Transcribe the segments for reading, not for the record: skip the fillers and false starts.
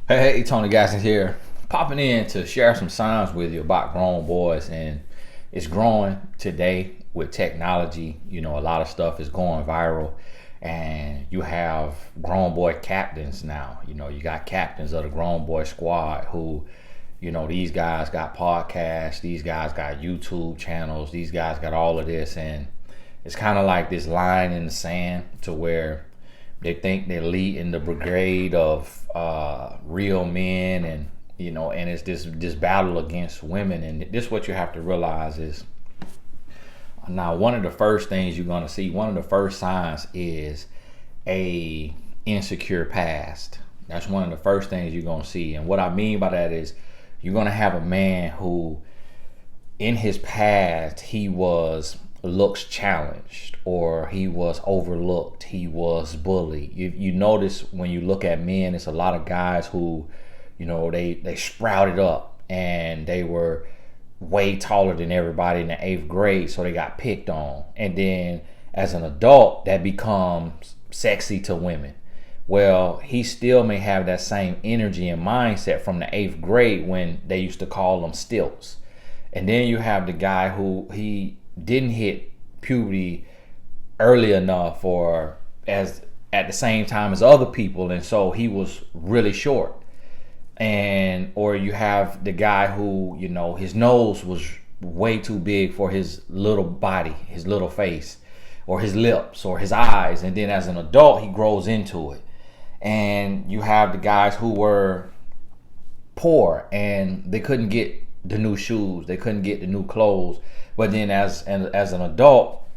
Hey, Tony Gassins here, popping in to share some signs with you about grown boys, and it's growing today with technology. A lot of stuff is going viral, and you have grown boy captains now. You got captains of the grown boy squad who, these guys got podcasts, these guys got YouTube channels, these guys got all of this, and it's kind of like this line in the sand to where they think they're leading the brigade of real men, and it's this battle against women. And this what you have to realize is, now one of the first things you're gonna see, one of the first signs is a insecure past. That's one of the first things you're gonna see. And what I mean by that is you're gonna have a man who in his past he was looks challenged, or he was overlooked, he was bullied. You notice when you look at men, it's a lot of guys who, they sprouted up and they were way taller than everybody in the eighth grade, so they got picked on. And then as an adult, that becomes sexy to women. Well, he still may have that same energy and mindset from the eighth grade when they used to call them stilts. And then you have the guy who he didn't hit puberty early enough, or as at the same time as other people, and so he was really short. And or you have the guy who, his nose was way too big for his little body, his little face, or his lips, or his eyes, and then as an adult he grows into it. And you have the guys who were poor and they couldn't get the new shoes, they couldn't get the new clothes, but then as an adult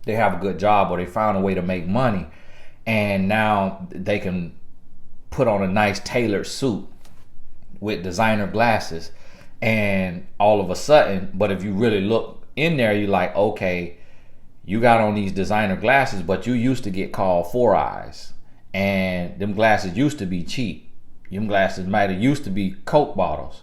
they have a good job, or they found a way to make money, and now they can put on a nice tailored suit with designer glasses, and all of a sudden, but if you really look in there, you're like, okay, you got on these designer glasses, but you used to get called four eyes, and them glasses used to be cheap. Them glasses might have used to be Coke bottles.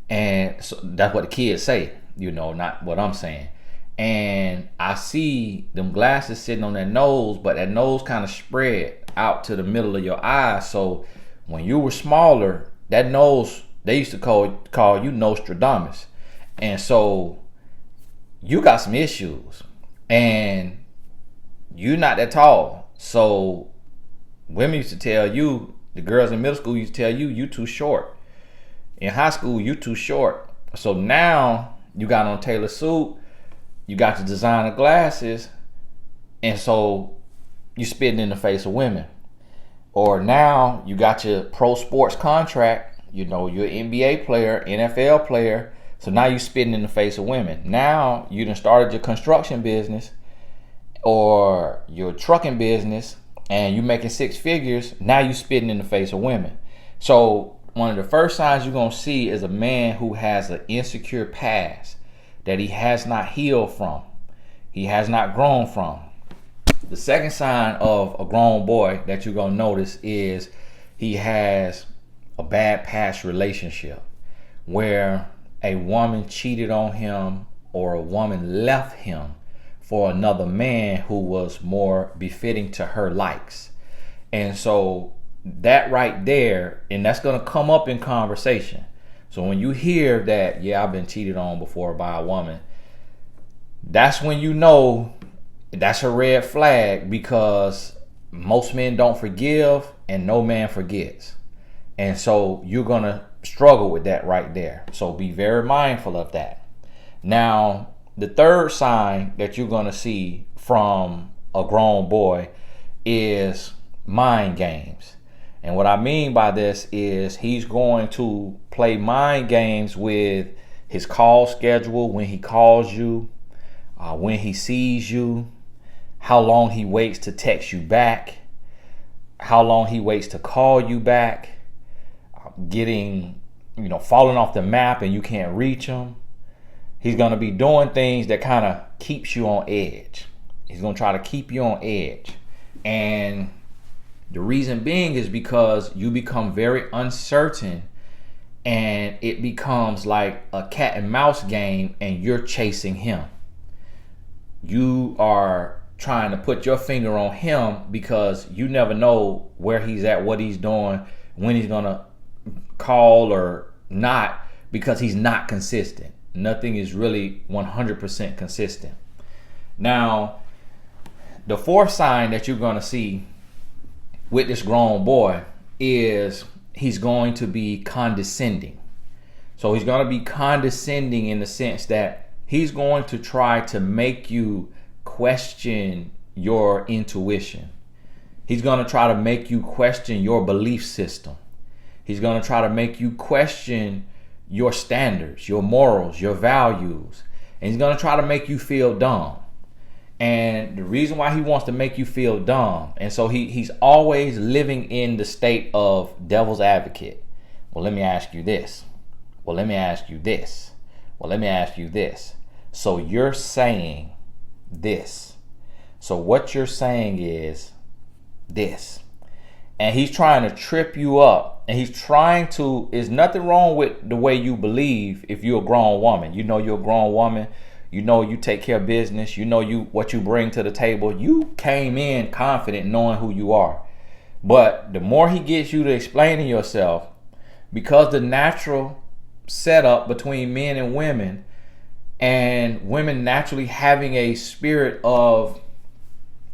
And so that's what the kids say, not what I'm saying. And I see them glasses sitting on that nose, but that nose kind of spread out to the middle of your eyes. So when you were smaller, that nose, they used to call you Nostradamus. And so you got some issues, and you're not that tall. So women used to tell you, the girls in middle school used to tell you, you too short. In high school, you too short. So now you got on tailored suit, you got the designer glasses, and so you spitting in the face of women. Or now you got your pro sports contract, you're an NBA player, NFL player, so now you spitting in the face of women. Now you done started your construction business or your trucking business, and you making six figures, now you spitting in the face of women. So one of the first signs you're going to see is a man who has an insecure past that he has not healed from. He has not grown from. The second sign of a grown boy that you're going to notice is he has a bad past relationship where a woman cheated on him, or a woman left him for another man who was more befitting to her likes. And so that right there, and that's going to come up in conversation. So when you hear that, yeah, I've been cheated on before by a woman, that's when you know that's a red flag, because most men don't forgive and no man forgets. And so you're going to struggle with that right there. So be very mindful of that. Now, the third sign that you're going to see from a grown boy is mind games. And what I mean by this is he's going to play mind games with his call schedule, when he calls you, when he sees you, how long he waits to text you back, how long he waits to call you back, getting, falling off the map and you can't reach him. He's going to be doing things that kind of keeps you on edge. He's going to try to keep you on edge. And the reason being is because you become very uncertain, and it becomes like a cat and mouse game, and you're chasing him. You are trying to put your finger on him because you never know where he's at, what he's doing, when he's gonna call or not, because he's not consistent. Nothing is really 100% consistent. Now, the fourth sign that you're going to see with this grown boy is he's going to be condescending. So he's going to be condescending in the sense that he's going to try to make you question your intuition. He's going to try to make you question your belief system. He's going to try to make you question your standards, your morals, your values. And he's going to try to make you feel dumb. And the reason why he wants to make you feel dumb, and so he's always living in the state of devil's advocate. Well, let me ask you this. Well, let me ask you this. Well, let me ask you this. So you're saying this. So what you're saying is this. And he's trying to trip you up. And he's trying to, there's nothing wrong with the way you believe if you're a grown woman. You know you're a grown woman. You know you take care of business. You know what you bring to the table. You came in confident knowing who you are. But the more he gets you to explaining yourself, because the natural setup between men and women naturally having a spirit of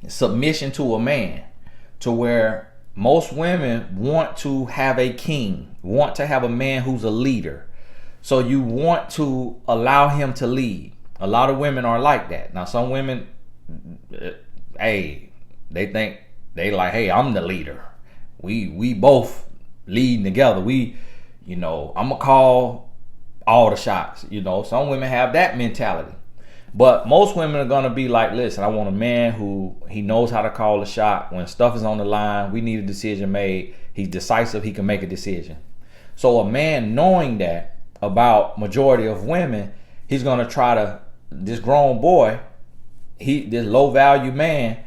submission to a man, to where most women want to have a king, want to have a man who's a leader. So you want to allow him to lead. A lot of women are like that. Now, some women, hey, they think they like, hey, I'm the leader. We both leading together. I'm gonna call all the shots. Some women have that mentality. But most women are gonna be like, listen, I want a man who he knows how to call the shot. When stuff is on the line, we need a decision made. He's decisive, he can make a decision. So a man knowing that about majority of women, he's gonna try to, this grown boy, this low value man,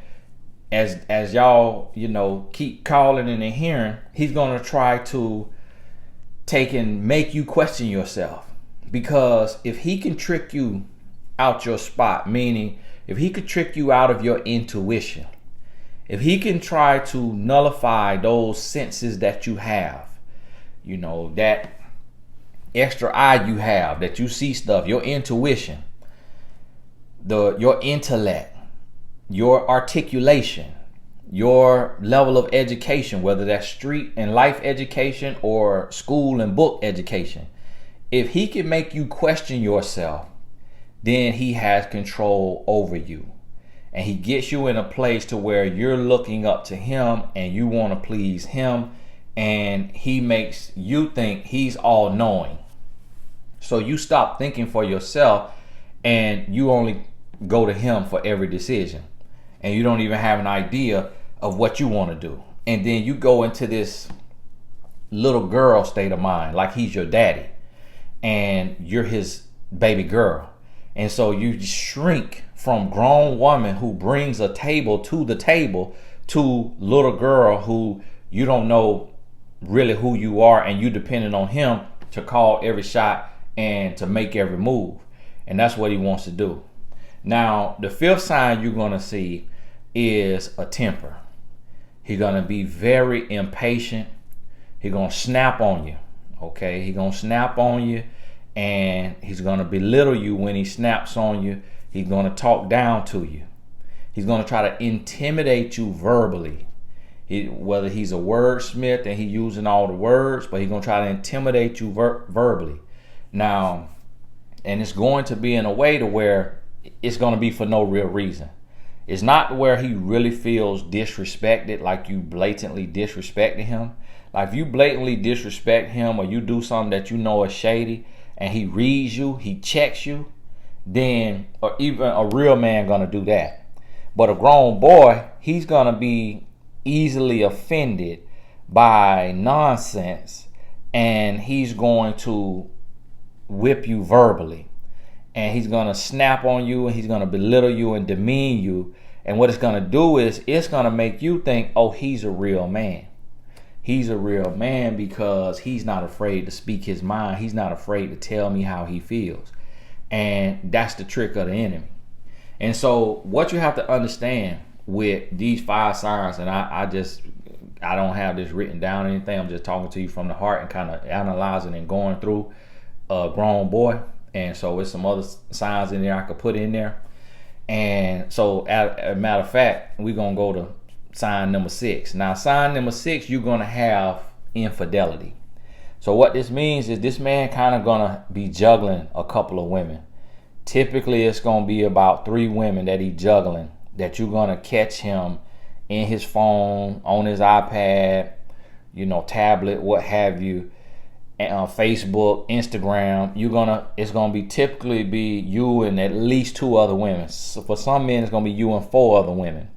as y'all, keep calling and hearing, he's gonna try to take and make you question yourself. Because if he can trick you out your spot, meaning if he could trick you out of your intuition, if he can try to nullify those senses that you have, that extra eye you have, that you see stuff, your intuition, your intellect, your articulation, your level of education, whether that's street and life education or school and book education, if he can make you question yourself, then he has control over you. And he gets you in a place to where you're looking up to him and you want to please him, and he makes you think he's all knowing. So you stop thinking for yourself and you only go to him for every decision. And you don't even have an idea of what you want to do. And then you go into this little girl state of mind, like he's your daddy and you're his baby girl. And so you shrink from grown woman who brings a table to the table to little girl who you don't know really who you are, and you depending on him to call every shot and to make every move. And that's what he wants to do. Now, the fifth sign you're going to see is a temper. He's going to be very impatient. He's going to snap on you. Okay, he's going to snap on you, and he's going to belittle you when he snaps on you. He's going to talk down to you. He's going to try to intimidate you verbally. Whether he's a wordsmith and he's using all the words, but he's going to try to intimidate you verbally. Now, and it's going to be in a way to where it's going to be for no real reason. It's not where he really feels disrespected, like you blatantly disrespected him. Like if you blatantly disrespect him or you do something that you know is shady and he reads you, he checks you, then, or even a real man gonna do that. But a grown boy, he's gonna be easily offended by nonsense, and he's going to whip you verbally, and he's gonna snap on you, and he's gonna belittle you and demean you. And what it's gonna do is it's gonna make you think, oh, he's a real man. He's a real man because he's not afraid to speak his mind. He's not afraid to tell me how he feels. And that's the trick of the enemy. And so what you have to understand with these 5 signs, and I just I don't have this written down or anything. I'm just talking to you from the heart and kind of analyzing and going through a grown boy. And so with some other signs in there I could put in there. And so as a matter of fact, we're going to go to sign number 6. Now, sign number 6, you're going to have infidelity. So what this means is this man kind of going to be juggling a couple of women. Typically, it's going to be about 3 women that he's juggling, that you're going to catch him in his phone, on his iPad, tablet, what have you, Facebook, Instagram. It's gonna be typically be you and at least 2 other women. So for some men, it's gonna be you and 4 other women,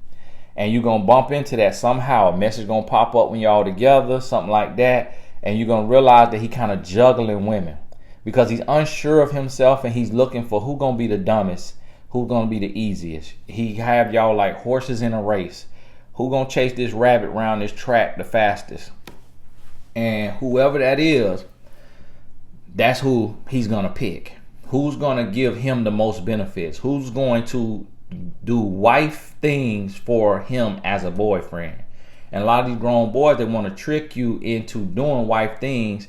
and you're gonna bump into that somehow. A message gonna pop up when y'all together, something like that, and you're gonna realize that he kind of juggling women because he's unsure of himself and he's looking for who gonna be the dumbest, who's gonna be the easiest. He have y'all like horses in a race. Who gonna chase this rabbit around this track the fastest? And whoever that is, that's who he's gonna pick. Who's gonna give him the most benefits? Who's going to do wife things for him as a boyfriend? And a lot of these grown boys, they want to trick you into doing wife things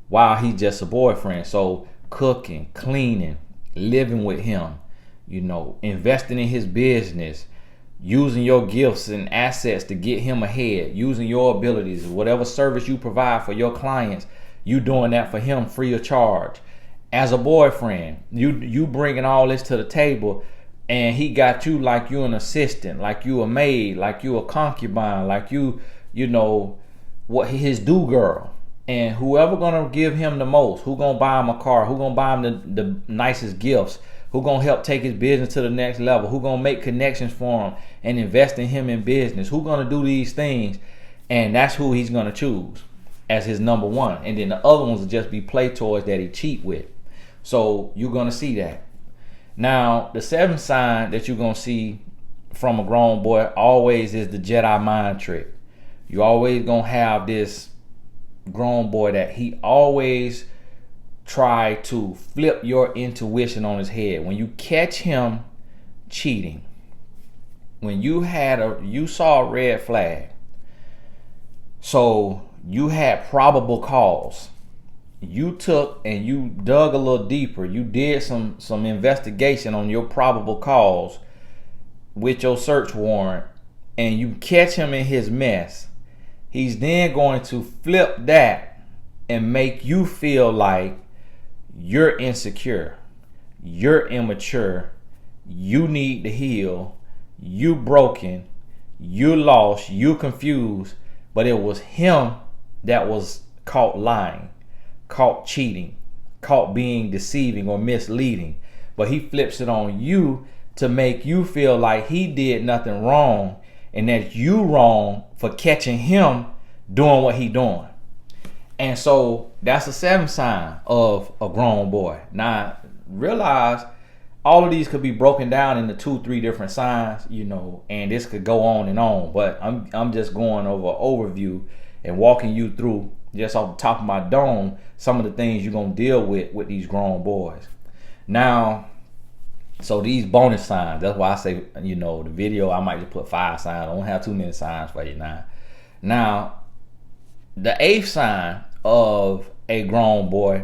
while he's just a boyfriend. So cooking, cleaning, living with him, investing in his business, using your gifts and assets to get him ahead, using your abilities, whatever service you provide for your clients, you doing that for him free of charge. As a boyfriend, you bringing all this to the table, and he got you like you an assistant, like you a maid, like you a concubine, like what his do girl. And whoever gonna give him the most, who gonna buy him a car, who gonna buy him the nicest gifts, who gonna help take his business to the next level, who gonna make connections for him and invest in him in business, who gonna do these things, and that's who he's gonna choose as his number 1. And then the other ones will just be play toys that he cheat with. So you're gonna see that. Now, the 7th sign that you're gonna see from a grown boy always is the Jedi mind trick. You always gonna have this grown boy that he always try to flip your intuition on his head. When you catch him cheating, when you saw a red flag, so you had probable cause, you took and you dug a little deeper, you did some investigation on your probable cause with your search warrant, and you catch him in his mess, he's then going to flip that and make you feel like you're insecure, you're immature, you need to heal, you broken, you lost, you confused. But it was him that was caught lying, caught cheating, caught being deceiving or misleading. But he flips it on you to make you feel like he did nothing wrong and that you wrong for catching him doing what he doing. And so that's the 7th sign of a grown boy. Now, realize all of these could be broken down into 2-3 different signs, and this could go on and on. But I'm just going over an overview and walking you through, just off the top of my dome, some of the things you're going to deal with these grown boys. Now, so these bonus signs, that's why I say, the video, I might just put 5 signs. I don't have too many signs for you now. Now, the 8th sign of a grown boy,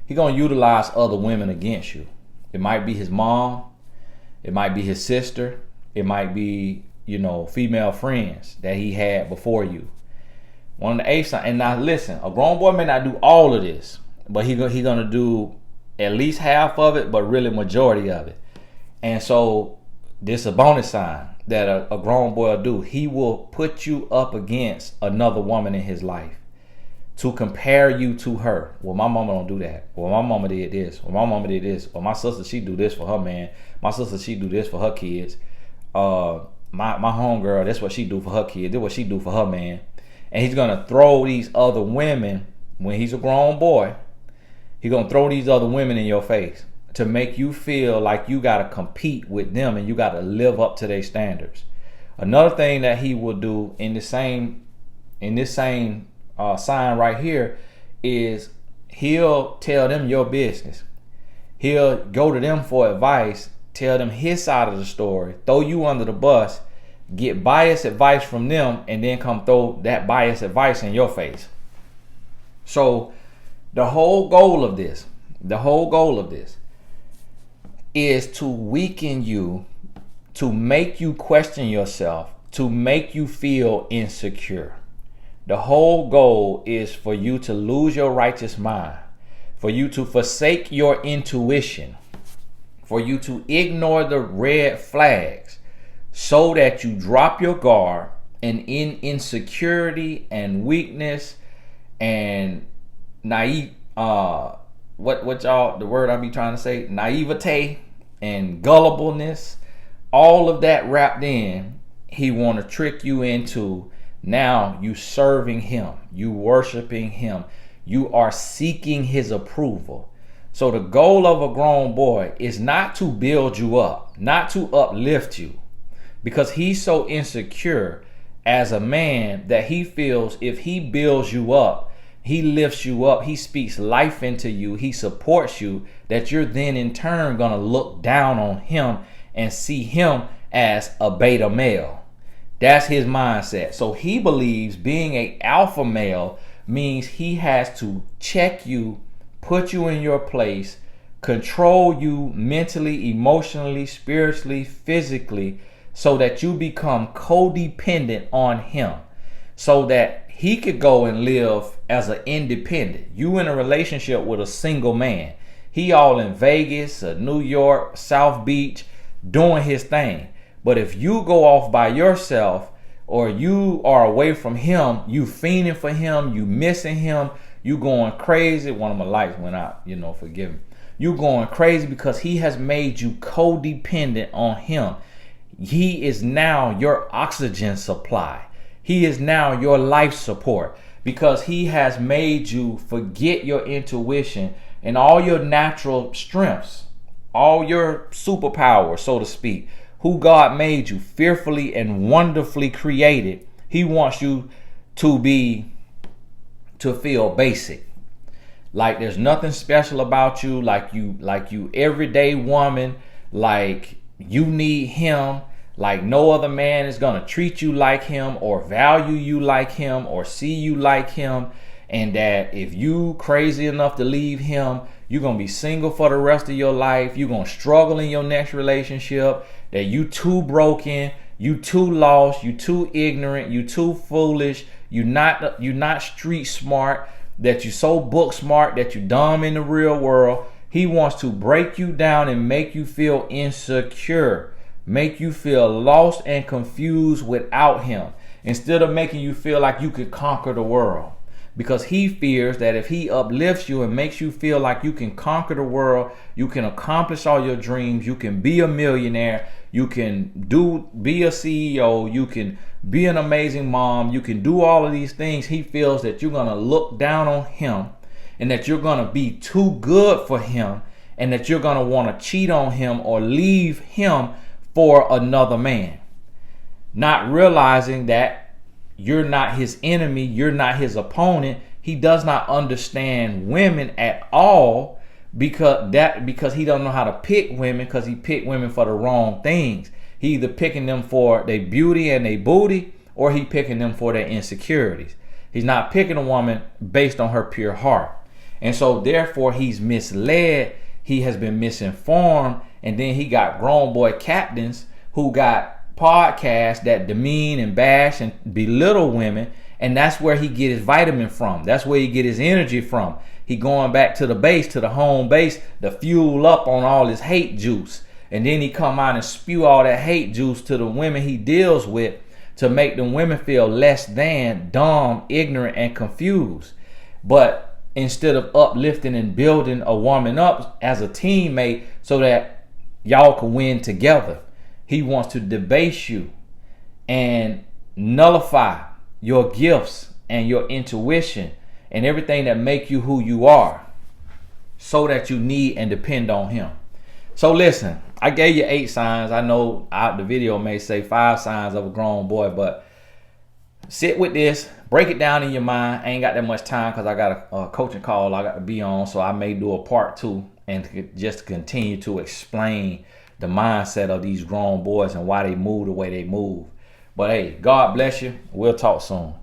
he's going to utilize other women against you. It might be his mom, it might be his sister, it might be, female friends that he had before you. One of the 8th sign, and now listen, a grown boy may not do all of this, but he's going to do at least half of it, but really majority of it. And so this is a bonus sign that a grown boy will do. He will put you up against another woman in his life to compare you to her. Well, my mama don't do that. Well, my mama did this. Well, my mama did this. Well, my sister, she do this for her man. My sister, she do this for her kids. My homegirl, that's what she do for her kids. That's what she do for her man. And he's gonna throw these other women, when he's a grown boy, he's gonna throw these other women in your face to make you feel like you gotta compete with them and you gotta live up to their standards. Another thing that he will do in this same sign right here is he'll tell them your business. He'll go to them for advice, tell them his side of the story, throw you under the bus, get biased advice from them, and then come throw that biased advice in your face. So the whole goal of this is to weaken you, to make you question yourself, to make you feel insecure. The whole goal is for you to lose your righteous mind, for you to forsake your intuition, for you to ignore the red flags, so that you drop your guard, and in insecurity and weakness and naive, what y'all, the word I be trying to say, naivete and gullibleness, all of that wrapped in, he want to trick you into now you serving him, you worshiping him, you are seeking his approval. So the goal of a grown boy is not to build you up, not to uplift you, because he's so insecure as a man that he feels if he builds you up, he lifts you up, he speaks life into you, he supports you, that you're then in turn gonna look down on him and see him as a beta male. That's his mindset. So he believes being an alpha male means he has to check you, put you in your place, control you mentally, emotionally, spiritually, physically, so that you become codependent on him, so that he could go and live as an independent. You in a relationship with a single man. He all in Vegas, New York, South Beach, doing his thing. But if you go off by yourself, or you are away from him, you fiending for him, you missing him, you going crazy. One of my lights went out, forgive me. You going crazy because he has made you codependent on him. He is now your oxygen supply. He is now your life support, because he has made you forget your intuition and all your natural strengths, all your superpowers, so to speak, who God made you, fearfully and wonderfully created. He wants you to feel basic. Like there's nothing special about you, like you everyday woman, like you need him, like no other man is gonna treat you like him or value you like him or see you like him, and that if you crazy enough to leave him, you're gonna be single for the rest of your life, you're gonna struggle in your next relationship, that you too broken, you too lost, you too ignorant, you too foolish, you're not street smart, that you so book smart that you dumb in the real world. He wants to break you down and make you feel insecure, make you feel lost and confused without him, instead of making you feel like you could conquer the world. Because he fears that if he uplifts you and makes you feel like you can conquer the world, you can accomplish all your dreams, you can be a millionaire, you can be a CEO, you can be an amazing mom, you can do all of these things. He feels that you're going to look down on him, and that you're going to be too good for him, and that you're going to want to cheat on him or leave him for another man, not realizing that you're not his enemy, you're not his opponent. He does not understand women at all, because he don't know how to pick women, because he picked women for the wrong things. He either picking them for their beauty and their booty, or he picking them for their insecurities. He's not picking a woman based on her pure heart. And so therefore he's misled, he has been misinformed, and then he got grown boy captains who got podcasts that demean and bash and belittle women, and that's where he get his vitamin from. That's where he get his energy from. He going back to the base, to the home base, to fuel up on all his hate juice. And then he come out and spew all that hate juice to the women he deals with, to make them women feel less than, dumb, ignorant, and confused. But instead of uplifting and building a woman up as a teammate so that y'all can win together, he wants to debase you and nullify your gifts and your intuition and everything that make you who you are, so that you need and depend on him. So listen, I gave you 8 signs. I know the video may say 5 signs of a grown boy, but sit with this, break it down in your mind. I ain't got that much time because I got a coaching call I got to be on, so I may do a part 2 and just continue to explain the mindset of these grown boys and why they move the way they move. But hey, God bless you. We'll talk soon.